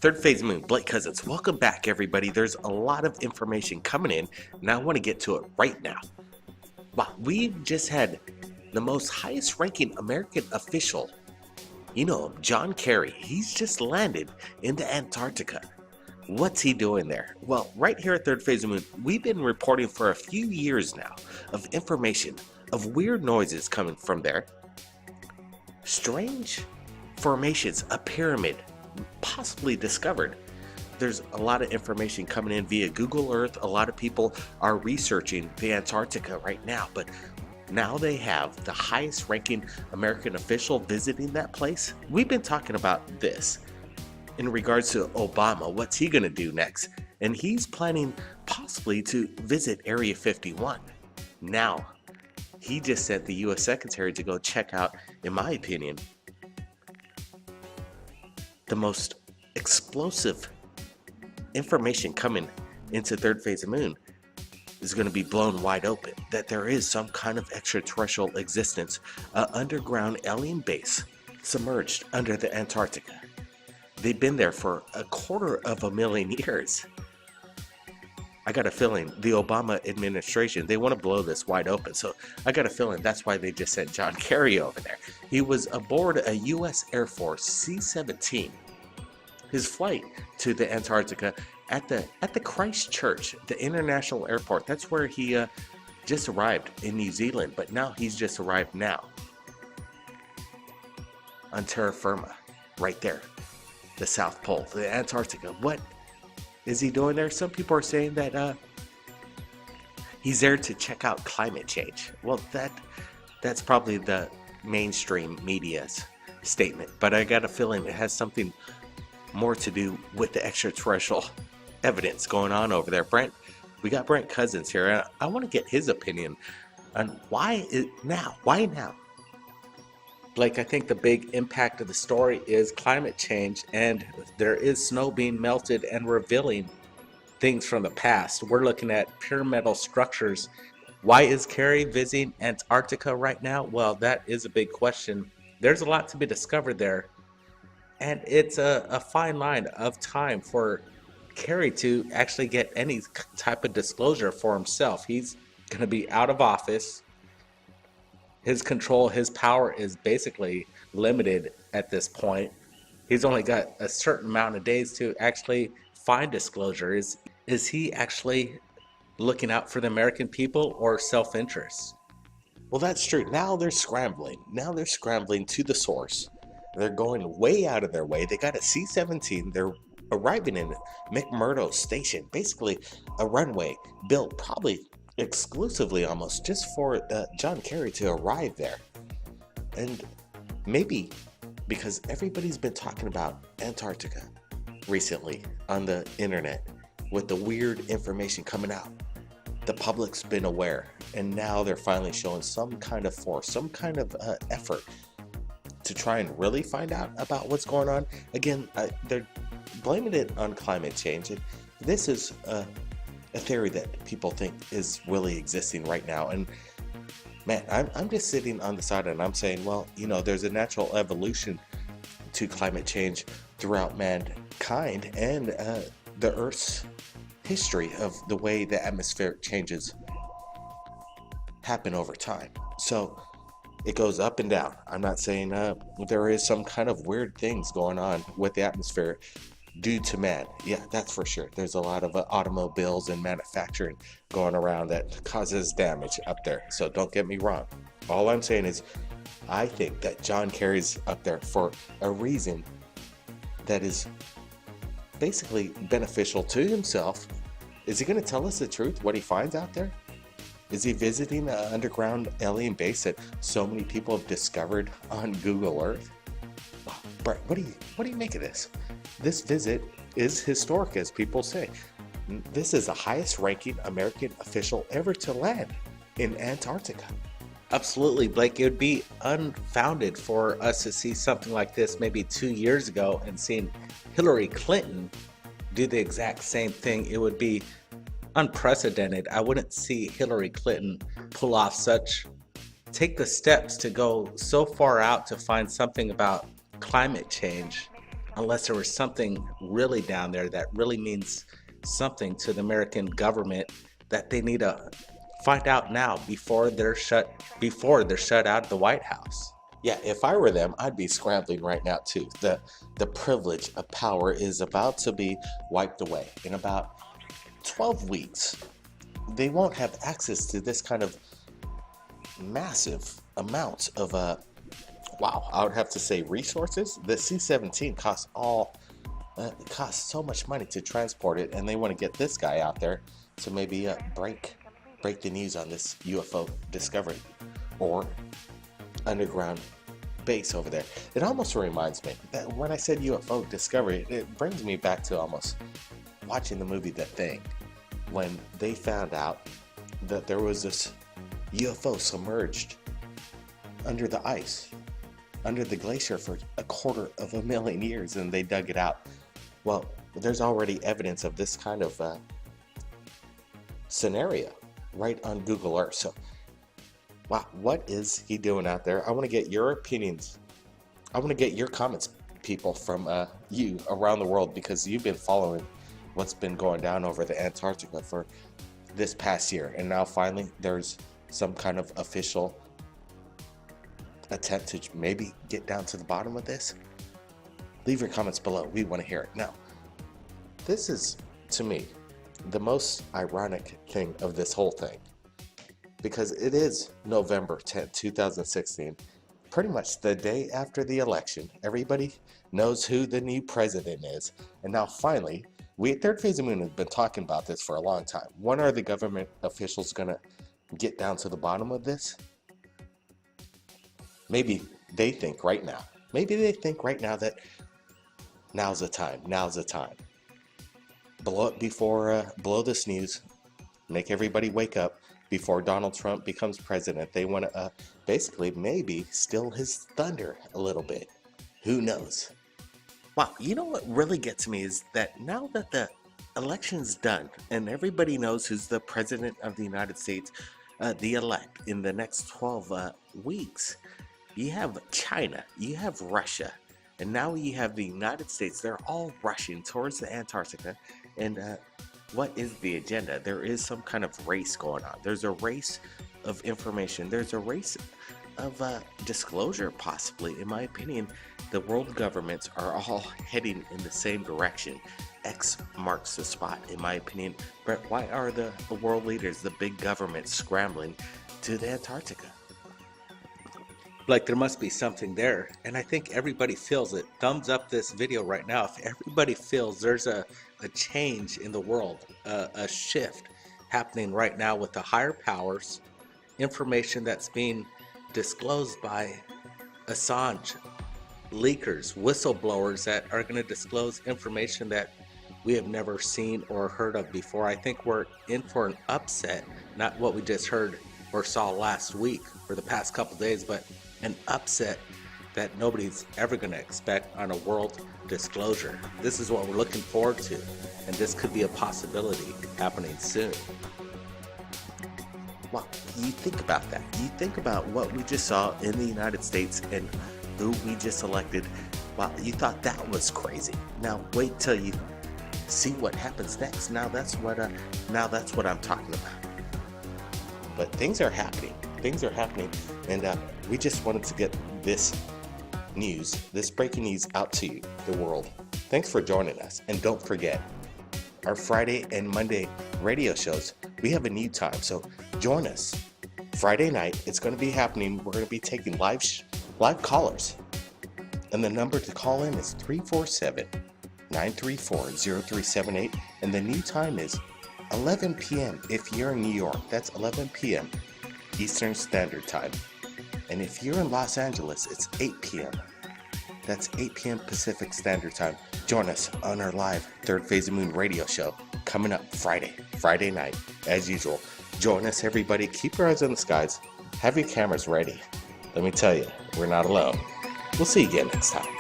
Third phase moon, Blake Cousins. Welcome back, everybody. There's a lot of information coming in, and I want to get to it right now. Wow, we've just had the most highest ranking American official, John Kerry. He's just landed into Antarctica. What's he doing there? Well, right here at Third Phase Moon, we've been reporting for a few years now of information of weird noises coming from there. Strange formations, a pyramid possibly discovered. There's a lot of information coming in via Google Earth. A lot of people are researching the Antarctica right now, but now they have the highest ranking American official visiting that place. We've been talking about this in regards to Obama. What's he going to do next? And he's planning possibly to visit Area 51. Now, he just sent the U.S. Secretary to go check out, in my opinion, the most explosive information coming into Third Phase of Moon is going to be blown wide open, that there is some kind of extraterrestrial existence, an underground alien base submerged under the Antarctica. They've been there for 250,000 years. I got a feeling the Obama administration, they want to blow this wide open. So I got a feeling that's why they just sent John Kerry over there. He was aboard a U.S. Air Force C-17. His flight to the Antarctica at the Christchurch, the international airport. That's where he just arrived in New Zealand. But now he's just arrived now on terra firma, right there, the South Pole, the Antarctica. What is he doing there? Some people are saying that he's there to check out climate change. Well, that's probably the mainstream media's statement, but I got a feeling it has something more to do with the extraterrestrial evidence going on over there. We got Brent Cousins here, and I want to get his opinion on why now? Why now? Blake, I think the big impact of the story is climate change, and there is snow being melted and revealing things from the past. We're looking at pyramidal structures. Why is Kerry visiting Antarctica right now? Well, that is a big question. There's a lot to be discovered there, and it's a fine line of time for Kerry to actually get any type of disclosure for himself. He's going to be out of office. His control, his power is basically limited at this point. He's only got a certain amount of days to actually find disclosure. Is he actually looking out for the American people or self-interest? Well, that's true. Now they're scrambling. Now they're scrambling to the source. They're going way out of their way. They got a C-17. They're arriving in McMurdo Station, basically a runway built probably exclusively almost just for John Kerry to arrive there. And maybe because everybody's been talking about Antarctica recently on the internet with the weird information coming out, the public's been aware, and now they're finally showing some kind of force, some kind of effort to try and really find out about what's going on. Again, they're blaming it on climate change. This is a theory that people think is really existing right now. And man, I'm just sitting on the side and I'm saying, well, there's a natural evolution to climate change throughout mankind and the Earth's history of the way the atmospheric changes happen over time. So it goes up and down. I'm not saying there is some kind of weird things going on with the atmosphere due to man. Yeah, that's for sure. There's a lot of automobiles and manufacturing going around that causes damage up there. So don't get me wrong. All I'm saying is I think that John Kerry's up there for a reason that is basically beneficial to himself. Is he going to tell us the truth, what he finds out there? Is he visiting an underground alien base that so many people have discovered on Google Earth? Oh, Brett, what do you make of this? This visit is historic, as people say. This is the highest ranking American official ever to land in Antarctica. Absolutely, Blake. It would be unfounded for us to see something like this maybe 2 years ago and seeing Hillary Clinton do the exact same thing. It would be unprecedented. I wouldn't see Hillary Clinton take the steps to go so far out to find something about climate change unless there was something really down there that really means something to the American government that they need to find out now before they're shut out of the White House. Yeah, if I were them, I'd be scrambling right now too. The privilege of power is about to be wiped away. In about 12 weeks, they won't have access to this kind of massive amount of wow, I would have to say resources. The C-17 costs so much money to transport it, and they want to get this guy out there to maybe break the news on this UFO discovery or underground base over there. It almost reminds me that when I said UFO discovery, it brings me back to almost watching the movie The Thing, when they found out that there was this UFO submerged under the ice, under the glacier for 250,000 years, and they dug it out. Well, there's already evidence of this kind of scenario right on Google Earth. So, wow, what is he doing out there? I want to get your opinions. I want to get your comments, people, from you around the world, because you've been following what's been going down over the Antarctica for this past year. And now finally there's some kind of official attempt to maybe get down to the bottom of this. Leave your comments below. We want to hear it. Now, this is, to me, the most ironic thing of this whole thing, because it is November 10th, 2016, pretty much the day after the election. Everybody knows who the new president is, and now finally, we at Third Phase of Moon have been talking about this for a long time. When are the government officials going to get down to the bottom of this? Maybe they think right now. Maybe they think right now that now's the time. Now's the time. Blow it before, blow this news. Make everybody wake up before Donald Trump becomes president. They want to basically maybe steal his thunder a little bit. Who knows? Wow, you know what really gets me is that now that the election's done and everybody knows who's the president of the United States, the elect, in the next 12 weeks, you have China, you have Russia, and now you have the United States. They're all rushing towards the Antarctica. And what is the agenda? There is some kind of race going on. There's a race of information. There's a race of disclosure, possibly. In my opinion, the world governments are all heading in the same direction. X marks the spot, in my opinion. But why are the world leaders, the big governments, scrambling to the Antarctica? Like, there must be something there, and I think everybody feels it. Thumbs up this video right now if everybody feels there's a change in the world, a shift happening right now with the higher powers, information that's being disclosed by Assange, leakers, whistleblowers that are going to disclose information that we have never seen or heard of before. I think we're in for an upset, not what we just heard or saw last week or the past couple days, but an upset that nobody's ever going to expect on a world disclosure. This is what we're looking forward to, and this could be a possibility happening soon. Well, you think about that. You think about what we just saw in the United States and who we just elected. Wow, you thought that was crazy. Now wait till you see what happens next. Now that's what I'm talking about. But things are happening. Things are happening, and we just wanted to get this news, this breaking news, out to you, the world. Thanks for joining us, and don't forget our Friday and Monday radio shows. We have a new time, so join us. Friday night, it's going to be happening. We're going to be taking live callers, and the number to call in is 347-934-0378, and the new time is 11 p.m. if you're in New York. That's 11 p.m. Eastern Standard Time. And if you're in Los Angeles, it's 8 p.m. That's 8 p.m. Pacific Standard Time. Join us on our live Third Phase of Moon radio show coming up Friday night, as usual. Join us, everybody. Keep your eyes on the skies. Have your cameras ready. Let me tell you, we're not alone. We'll see you again next time.